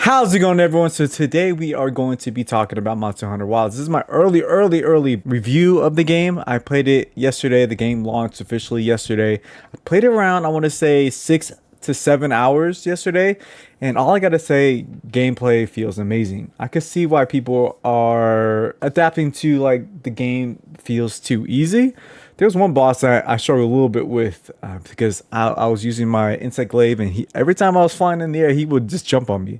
How's it going, everyone? So today we are going to be talking about Monster Hunter Wilds. This is my early review of the game. I played it yesterday. The game launched officially yesterday. I played it around, I want to say 6 to 7 hours yesterday. And all I gotta say, gameplay feels amazing. I could see why people are adapting to like the game feels too easy. There was one boss that I struggled a little bit with because I was using my insect glaive, and every time I was flying in the air, he would just jump on me.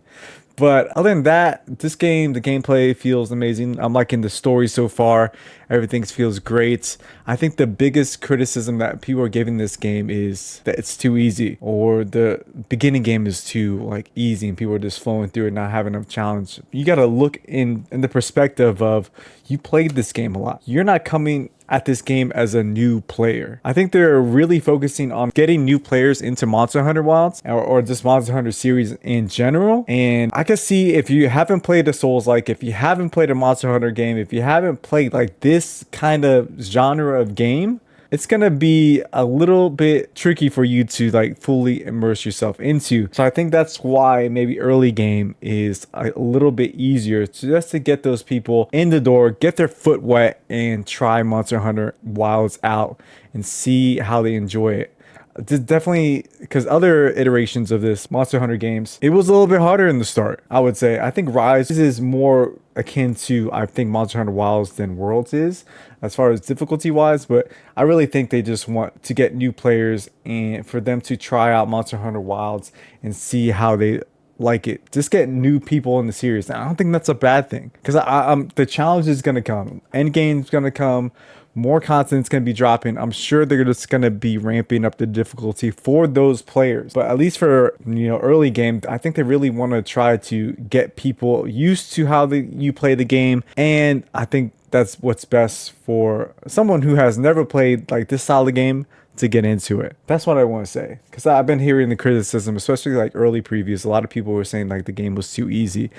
But other than that, this game, the gameplay feels amazing. I'm liking the story so far. Everything feels great. I think the biggest criticism that people are giving this game is that it's too easy, or the beginning game is too like easy and people are just flowing through it, not having enough challenge. You got to look in the perspective of you played this game a lot. You're not coming at this game as a new player. I think they're really focusing on getting new players into Monster Hunter Wilds or just Monster Hunter series in general. And I can see if you haven't played a Souls-like, if you haven't played a Monster Hunter game, if you haven't played like this kind of genre of game, it's gonna be a little bit tricky for you to like fully immerse yourself into. So I think that's why maybe early game is a little bit easier just to get those people in the door, get their foot wet, and try Monster Hunter Wilds out and see how they enjoy it. Definitely, because other iterations of this Monster Hunter games, it was a little bit harder in the start, I would say. I think Rise is more akin to, I think, Monster Hunter Wilds than Worlds is, as far as difficulty wise. But I really think they just want to get new players and for them to try out Monster Hunter Wilds and see how they like it. Just get new people in the series. And I don't think that's a bad thing, because the challenge is going to come, end game's going to come, more content's going to be dropping. I'm sure they're just going to be ramping up the difficulty for those players. But at least for, early game, I think they really want to try to get people used to how you play the game. And I think that's what's best for someone who has never played like this style of game to get into it. That's what I want to say, because I've been hearing the criticism, especially like early previews. A lot of people were saying like the game was too easy.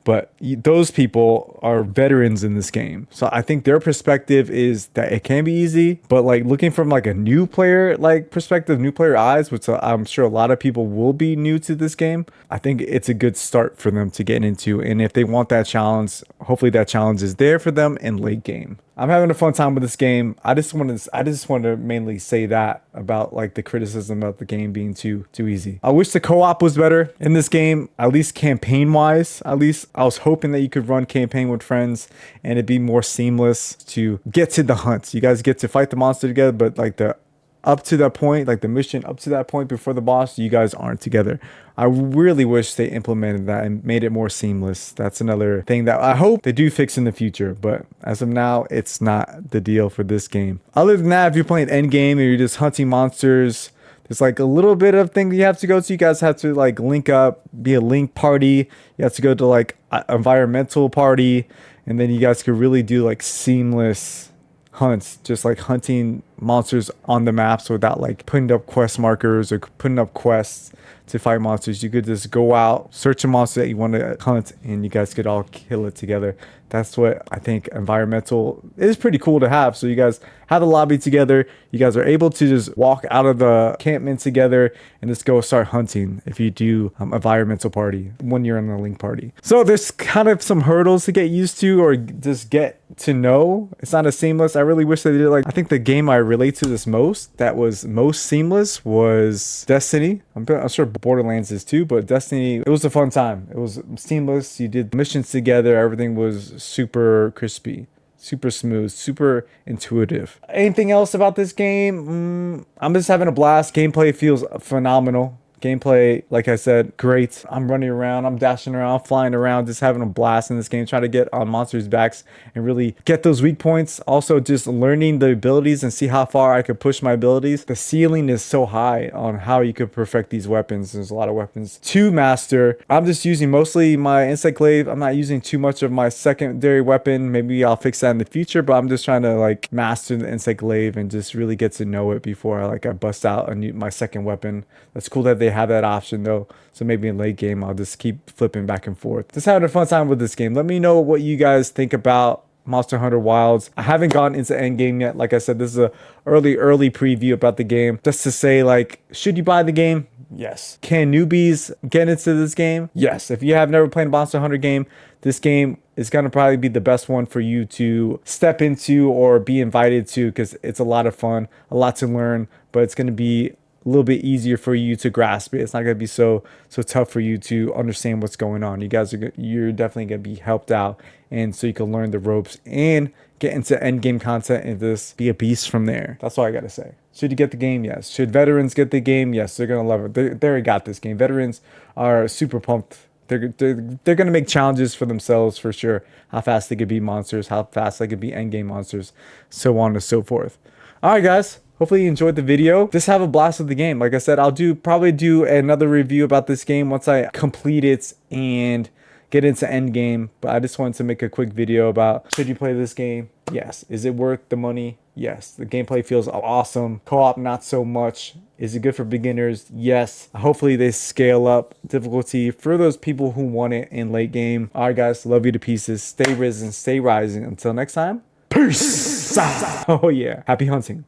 But those people are veterans in this game. So I think their perspective is that it can be easy, but like looking from like a new player, like perspective, new player eyes, which I'm sure a lot of people will be new to this game, I think it's a good start for them to get into. And if they want that challenge, hopefully that challenge is there for them in late game. I'm having a fun time with this game. I just want to mainly say that about like the criticism of the game being too easy. I wish the co-op was better in this game, at least campaign wise. At least I was hoping that you could run campaign with friends and it'd be more seamless to get to the hunt. You guys get to fight the monster together, but like the up to that point, like the mission up to that point before the boss, you guys aren't together. I really wish they implemented that and made it more seamless. That's another thing that I hope they do fix in the future, but as of now, it's not the deal for this game. Other than that, if you're playing endgame or you're just hunting monsters, there's like a little bit of thing you have to go to. You guys have to like link up, be a link party. You have to go to like environmental party, and then you guys could really do like seamless hunts, just like hunting monsters on the maps without like putting up quest markers or putting up quests to fight monsters. You could just go out, search a monster that you want to hunt, and you guys could all kill it together. That's what I think environmental is pretty cool to have. So you guys have the lobby together. You guys are able to just walk out of the encampment together and just go start hunting if you do environmental party when you're in the link party. So there's kind of some hurdles to get used to or just get to know. It's not as seamless. I really wish they did. Like, I think the game I relate to this most, that was most seamless, was Destiny. I'm sure Borderlands is too, but Destiny, it was a fun time. It was seamless. You did missions together. Everything was super crispy, super smooth, super intuitive. Anything else about this game? I'm just having a blast. Gameplay feels phenomenal. Gameplay, like I said, great. I'm running around, I'm dashing around, flying around, just having a blast in this game, trying to get on monsters' backs and really get those weak points. Also, just learning the abilities and see how far I could push my abilities. The ceiling is so high on how you could perfect these weapons. There's a lot of weapons to master. I'm just using mostly my insect glaive. I'm not using too much of my secondary weapon. Maybe I'll fix that in the future, but I'm just trying to like master the insect glaive and just really get to know it before I bust out my second weapon. That's cool that they have that option though, so maybe in late game I'll just keep flipping back and forth. Just having a fun time with this game. Let me know what you guys think about Monster Hunter Wilds. I haven't gotten into endgame yet. Like I said, this is a early preview about the game, just to say, like, should you buy the game? Yes. Can newbies get into this game? Yes. If you have never played a Monster Hunter game, this game is going to probably be the best one for you to step into or be invited to, because it's a lot of fun, a lot to learn, but it's going to be a little bit easier for you to grasp it. It's not going to be so tough for you to understand what's going on. You're definitely going to be helped out, and so you can learn the ropes and get into end game content and just be a beast from there. That's all I got to say. Should you get the game? Yes. Should veterans get the game? Yes. They're going to love it. They already got this game. Veterans are super pumped. They're going to make challenges for themselves for sure. How fast they could beat monsters, how fast they could beat endgame monsters, so on and so forth. All right, guys. Hopefully you enjoyed the video. Just have a blast with the game. Like I said, I'll probably do another review about this game once I complete it and get into endgame. But I just wanted to make a quick video about, should you play this game? Yes. Is it worth the money? Yes. The gameplay feels awesome. Co-op, not so much. Is it good for beginners? Yes. Hopefully they scale up difficulty for those people who want it in late game. All right, guys. Love you to pieces. Stay risen, stay rising. Until next time. Peace. Oh, yeah. Happy hunting.